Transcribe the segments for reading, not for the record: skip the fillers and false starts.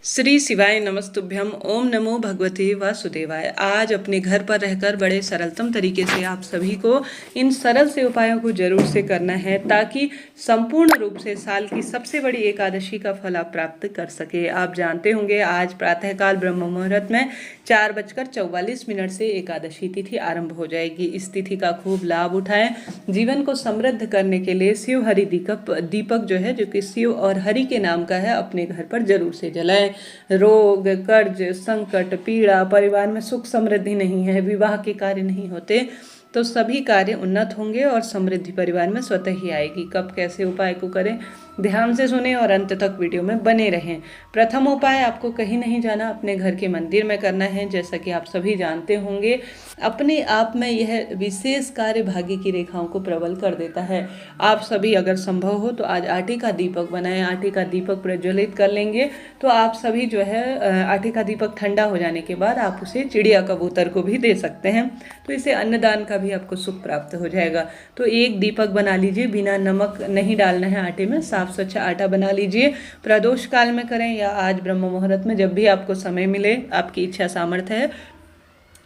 श्री शिवाय नमस्तुभ्यम। ओम नमो भगवते वासुदेवाय। आज अपने घर पर रहकर बड़े सरलतम तरीके से आप सभी को इन सरल से उपायों को जरूर से करना है ताकि संपूर्ण रूप से साल की सबसे बड़ी एकादशी का फल आप प्राप्त कर सके। आप जानते होंगे आज प्रातःकाल ब्रह्म मुहूर्त में 4:44 से एकादशी तिथि आरंभ हो जाएगी। इस तिथि का खूब लाभ उठाएं। जीवन को समृद्ध करने के लिए शिव हरि दीपक जो है, जो कि शिव और हरि के नाम का है, अपने घर पर जरूर से जलाएं। रोग, कर्ज, संकट, पीड़ा, परिवार में सुख समृद्धि नहीं है, विवाह के कार्य नहीं होते, तो सभी कार्य उन्नत होंगे और समृद्धि परिवार में स्वतः ही आएगी। कब कैसे उपाय को करें, ध्यान से सुने और अंत तक वीडियो में बने रहें। प्रथम उपाय आपको कहीं नहीं जाना, अपने घर के मंदिर में करना है। जैसा कि आप सभी जानते होंगे, अपने आप में यह विशेष कार्य भाग्य की रेखाओं को प्रबल कर देता है। आप सभी अगर संभव हो तो आज आटे का दीपक बनाएं। आटे का दीपक प्रज्वलित कर लेंगे तो आप सभी जो है, आटे का दीपक ठंडा हो जाने के बाद आप उसे चिड़िया कबूतर को भी दे सकते हैं, तो इसे अन्नदान का भी आपको सुख प्राप्त हो जाएगा। तो एक दीपक बना लीजिए, बिना नमक नहीं डालना है आटे में, साफ स्वच्छ आटा बना लीजिए। प्रदोष काल में करें या आज ब्रह्म मुहूर्त में, जब भी आपको समय मिले, आपकी इच्छा सामर्थ्य है।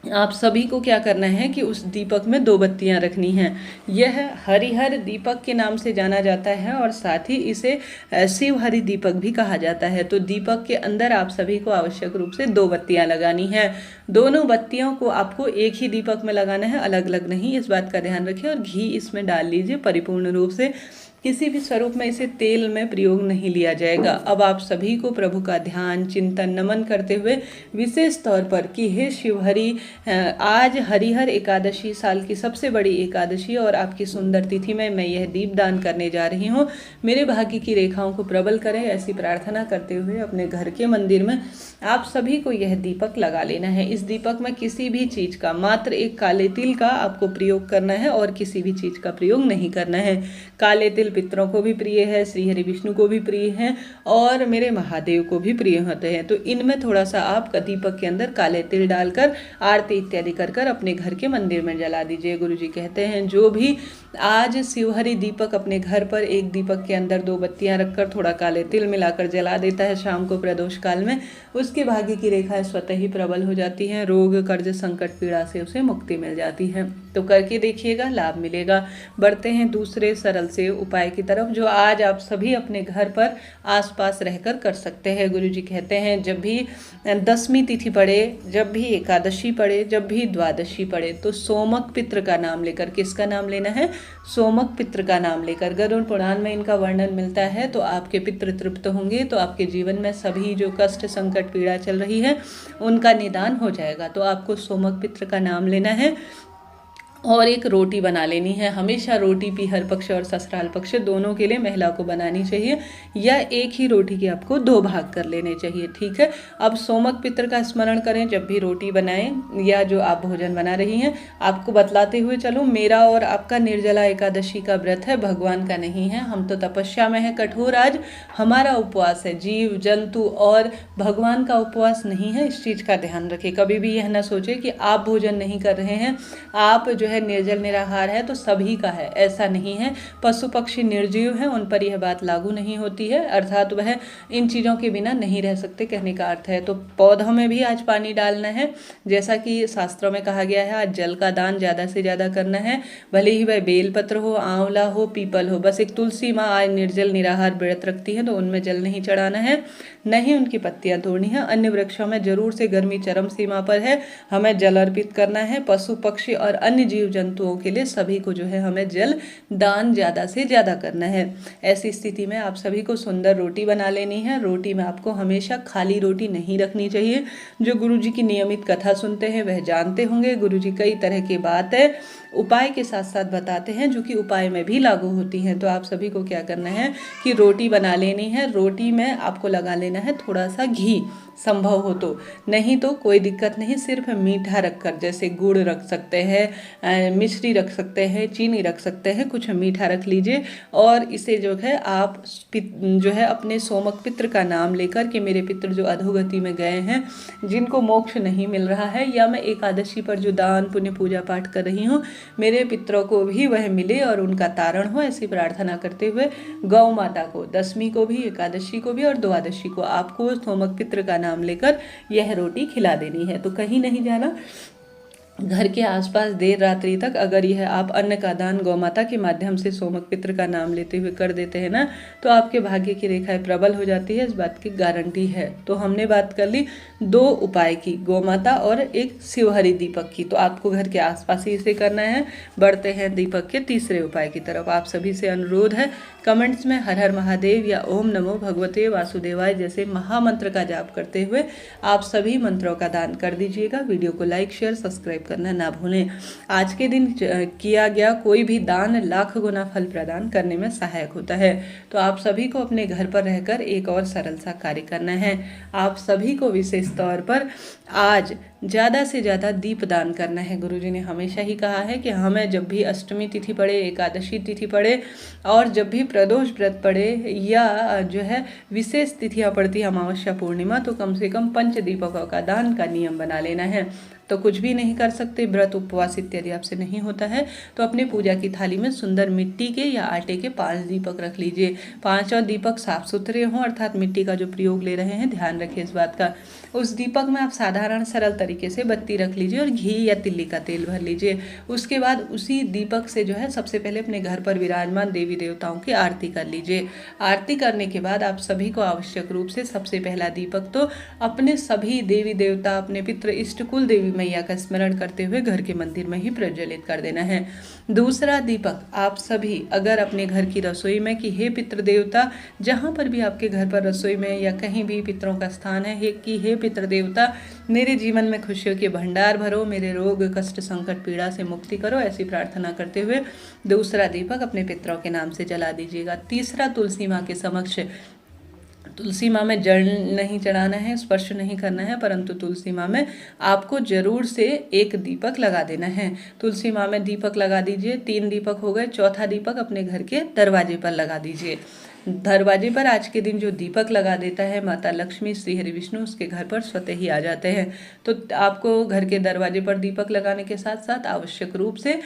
आप सभी को क्या करना है कि उस दीपक में 2 बत्तियां रखनी हैं। यह हरिहर दीपक के नाम से जाना जाता है और साथ ही इसे शिव हरि दीपक भी कहा जाता है। तो दीपक के अंदर आप सभी को आवश्यक रूप से 2 बत्तियां लगानी है। दोनों बत्तियों को आपको एक ही दीपक में लगाना है, अलग अलग नहीं, इस बात का ध्यान रखिए। और घी इसमें डाल लीजिए परिपूर्ण रूप से, किसी भी स्वरूप में इसे तेल में प्रयोग नहीं लिया जाएगा। अब आप सभी को प्रभु का ध्यान, चिंतन, नमन करते हुए विशेष तौर पर कि हे शिव हरि, आज हरिहर एकादशी, साल की सबसे बड़ी एकादशी और आपकी सुंदर तिथि में मैं यह दीप दान करने जा रही हूँ। मेरे भाग्य की रेखाओं को प्रबल करें, ऐसी प्रार्थना करते हुए अपने घर के मंदिर में आप सभी को यह दीपक लगा लेना है। इस दीपक में किसी भी चीज का, मात्र एक काले तिल का आपको प्रयोग करना है और किसी भी चीज का प्रयोग नहीं करना है। काले तिल पितरों को भी प्रिय है, श्री हरि विष्णु को भी प्रिय है और मेरे महादेव को भी प्रिय होते हैं। तो इनमें थोड़ा सा आप दीपक के अंदर काले तिल डालकर आरती इत्यादि कर अपने घर के मंदिर में जला दीजिए। गुरु जी कहते हैं, जो भी आज शिवहरि दीपक अपने घर पर एक दीपक के अंदर 2 बत्तियां रखकर थोड़ा काले तिल मिलाकर जला देता है शाम को प्रदोष काल में, उसके भाग्य की रेखाएं स्वतः ही प्रबल हो जाती हैं। रोग, कर्ज, संकट, पीड़ा से उसे मुक्ति मिल जाती है। तो करके देखिएगा, लाभ मिलेगा। बढ़ते हैं दूसरे सरल से उपाय की तरफ, जो आज आप सभी अपने घर पर आसपास रहकर कर सकते हैं। गुरु जी कहते हैं, जब भी 10वीं तिथि पड़े, जब भी एकादशी पड़े, जब भी द्वादशी पड़े, तो सोमक पित्र का नाम लेकर, किसका नाम लेना है? सोमक पित्र का नाम लेकर। गरुड़ पुराण में इनका वर्णन मिलता है। तो आपके पितृ तृप्त होंगे, तो आपके जीवन में सभी जो कष्ट, संकट, पीड़ा चल रही है उनका निदान हो जाएगा। तो आपको सोमक पित्र का नाम लेना है और एक रोटी बना लेनी है। हमेशा रोटी पीहर पक्ष और ससुराल पक्ष दोनों के लिए महिला को बनानी चाहिए, या एक ही रोटी के आपको 2 भाग कर लेने चाहिए। ठीक है। अब सोमक पित्र का स्मरण करें जब भी रोटी बनाएं या जो आप भोजन बना रही हैं। आपको बतलाते हुए चलो, मेरा और आपका निर्जला एकादशी का व्रत है, भगवान का नहीं है। हम तो तपस्या में है कठोर, आज हमारा उपवास है। जीव जंतु और भगवान का उपवास नहीं है, इस चीज का ध्यान रखें। कभी भी यह ना सोचे कि आप भोजन नहीं कर रहे हैं, आप जो निर्जल निराहार है तो सभी का है, ऐसा नहीं है। पशु पक्षी निर्जीव है, उन पर यह बात लागू नहीं होती है, अर्थात वह इन चीजों के बिना नहीं रह सकते, कहने का अर्थ है। तो पौधों में भी आज पानी डालना है, जैसा कि शास्त्रों में कहा गया है। आज जल का दान ज्यादा से ज्यादा करना है, भले ही वह बेलपत्र हो, आंवला हो, पीपल हो। बस एक तुलसी माँ आज निर्जल निराहार व्रत रखती है, तो उनमें जल नहीं चढ़ाना है, नहीं उनकी पत्तियां तोड़नी है। अन्य वृक्षों में जरूर से, गर्मी चरम सीमा पर है, हमें जल अर्पित करना है। पशु पक्षी और अन्य जीव जंतुओं के लिए सभी को जो है हमें जल दान ज्यादा से ज्यादा करना है। ऐसी स्थिति में आप सभी को सुंदर रोटी बना लेनी है। रोटी में आपको हमेशा खाली रोटी नहीं रखनी चाहिए। जो गुरु जी की नियमित कथा सुनते हैं वह जानते होंगे, गुरु जी कई तरह की बातें उपाय के साथ साथ बताते हैं, जो कि उपाय में भी लागू होती हैं। तो आप सभी को क्या करना है कि रोटी बना लेनी है। रोटी में आपको लगा लेना है थोड़ा सा घी, संभव हो तो, नहीं तो कोई दिक्कत नहीं, सिर्फ मीठा रखकर, जैसे गुड़ रख सकते हैं, मिश्री रख सकते हैं, चीनी रख सकते हैं, कुछ मीठा रख लीजिए। और इसे जो है आप जो है अपने सोमक पित्र का नाम लेकर कि मेरे पितृ जो अधोगति में गए हैं, जिनको मोक्ष नहीं मिल रहा है, या मैं एकादशी पर जो दान पुण्य पूजा पाठ कर रही हूँ, मेरे पितरों को भी वह मिले और उनका तारण हो, ऐसी प्रार्थना करते हुए गौ माता को दशमी को भी, एकादशी को भी और द्वादशी को आपको सोमक पित्र का नाम लेकर यह रोटी खिला देनी है। तो कहीं नहीं जाना, घर के आसपास देर रात्रि तक अगर यह आप अन्न का दान गौ माता के माध्यम से सोमक पित्र का नाम लेते हुए कर देते हैं ना, तो आपके भाग्य की रेखाएं प्रबल हो जाती है, इस बात की गारंटी है। तो हमने बात कर ली 2 उपाय की, गौ माता और एक शिवहरी दीपक की। तो आपको घर के आसपास ही इसे करना है। बढ़ते हैं दीपक के तीसरे उपाय की तरफ। आप सभी से अनुरोध है, कमेंट्स में हर हर महादेव या ओम नमो भगवते वासुदेवाय जैसे महामंत्र का जाप करते हुए आप सभी मंत्रों का दान कर दीजिएगा। वीडियो को लाइक शेयर सब्सक्राइब करना ना भूलें। आज के दिन किया गया कोई भी दान लाख गुना फल प्रदान करने में सहायक होता है। तो आप सभी को अपने घर पर रहकर एक और सरल सा कार्य करना है। आप सभी को विशेष तौर पर आज ज़्यादा से ज़्यादा दीप दान करना है। गुरुजी ने हमेशा ही कहा है कि हमें जब भी अष्टमी तिथि पड़े, एकादशी तिथि पड़े और जब भी प्रदोष व्रत पड़े या जो है विशेष तिथियाँ पड़ती है, अमावस्या पूर्णिमा, तो कम से कम 5 दीपकों का दान का नियम बना लेना है। तो कुछ भी नहीं कर सकते, व्रत उपवास इत्यादि आपसे नहीं होता है, तो अपने पूजा की थाली में सुंदर मिट्टी के या आटे के 5 दीपक रख लीजिए। 5 दीपक साफ सुथरे हों, अर्थात मिट्टी का जो प्रयोग ले रहे हैं ध्यान रखिए इस बात का। उस दीपक में आप साधारण सरल तरीके से बत्ती रख लीजिए और घी या तिल्ली का तेल भर लीजिए। उसके बाद उसी दीपक से जो है सबसे पहले अपने घर पर विराजमान देवी देवताओं की आरती कर लीजिए। आरती करने के बाद आप सभी को आवश्यक रूप से सबसे पहला दीपक तो अपने सभी देवी देवता, अपने पितृ इष्ट कुल देवी मैया का स्मरण करते हुए घर के मंदिर में ही प्रज्वलित कर देना है। दूसरा दीपक आप सभी अगर अपने घर की रसोई में कि हे पितृ देवता, जहाँ पर भी आपके घर पर रसोई में या कहीं भी पितरों का स्थान है, कि हे पितृ देवता मेरे जीवन में खुशियों के भंडार भरो, मेरे रोग कष्ट संकट पीड़ा से मुक्ति करो, ऐसी प्रार्थना करते हुए दूसरा दीपक अपने पितरों के नाम से जला दीजिएगा। तीसरा तुलसी माँ के समक्ष, तुलसी माँ में जल नहीं चढ़ाना है, स्पर्श नहीं करना है, परंतु तुलसी माँ में आपको जरूर से एक दीपक लगा देना है। तुलसी माँ में दीपक लगा दीजिए। 3 दीपक हो गए। चौथा दीपक अपने घर के दरवाजे पर लगा दीजिए। दरवाजे पर आज के दिन जो दीपक लगा देता है, माता लक्ष्मी श्री हरि विष्णु उसके घर पर स्वतः ही आ जाते हैं। तो आपको घर के दरवाजे पर दीपक लगाने के साथ साथ आवश्यक रूप से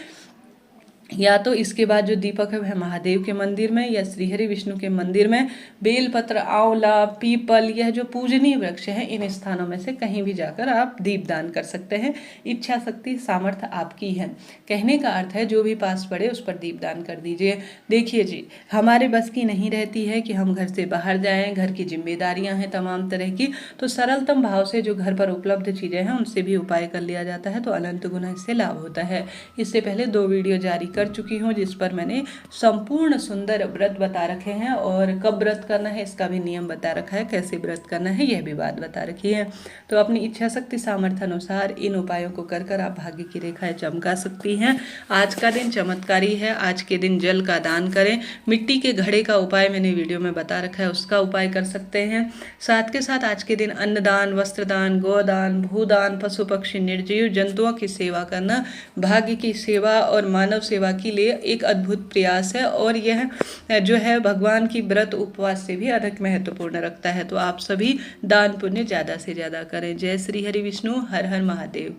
या तो इसके बाद जो दीपक है वह महादेव के मंदिर में या श्रीहरि विष्णु के मंदिर में, बेलपत्र, आंवला, पीपल, यह जो पूजनीय वृक्ष है इन स्थानों में से कहीं भी जाकर आप दीपदान कर सकते हैं। इच्छा शक्ति सामर्थ्य आपकी है। कहने का अर्थ है जो भी पास पड़े उस पर दीपदान कर दीजिए। देखिए जी, हमारे बस की नहीं रहती है कि हम घर से बाहर जाएं, घर की जिम्मेदारियां हैं तमाम तरह की, तो सरलतम भाव से जो घर पर उपलब्ध चीजें हैं उनसे भी उपाय कर लिया जाता है, तो अनंत गुना इससे लाभ होता है। इससे पहले 2 वीडियो जारी कर चुकी हूँ जिस पर मैंने संपूर्ण सुंदर व्रत बता रखे हैं और कब व्रत करना है इसका भी नियम बता रखा है, कैसे व्रत करना है यह भी बात बता रखी है। तो अपनी इच्छा शक्ति सामर्थ्य अनुसार इन उपायों को कर कर आप भाग्य की रेखाएं चमका सकती हैं। आज का दिन चमत्कारी है। आज के दिन जल का दान करें। मिट्टी के घड़े का उपाय मैंने वीडियो में बता रखा है, उसका उपाय कर सकते हैं। साथ के साथ आज के दिन अन्नदान, वस्त्रदान, गोदान, भूदान, पशु पक्षी निर्जीव जंतुओं की सेवा करना भाग्य की सेवा और मानव सेवा के लिए एक अद्भुत प्रयास है और यह जो है भगवान की व्रत उपवास से भी अधिक महत्वपूर्ण रखता है। तो आप सभी दान पुण्य ज़्यादा से ज़्यादा करें। जय श्री हरि विष्णु, हर हर महादेव।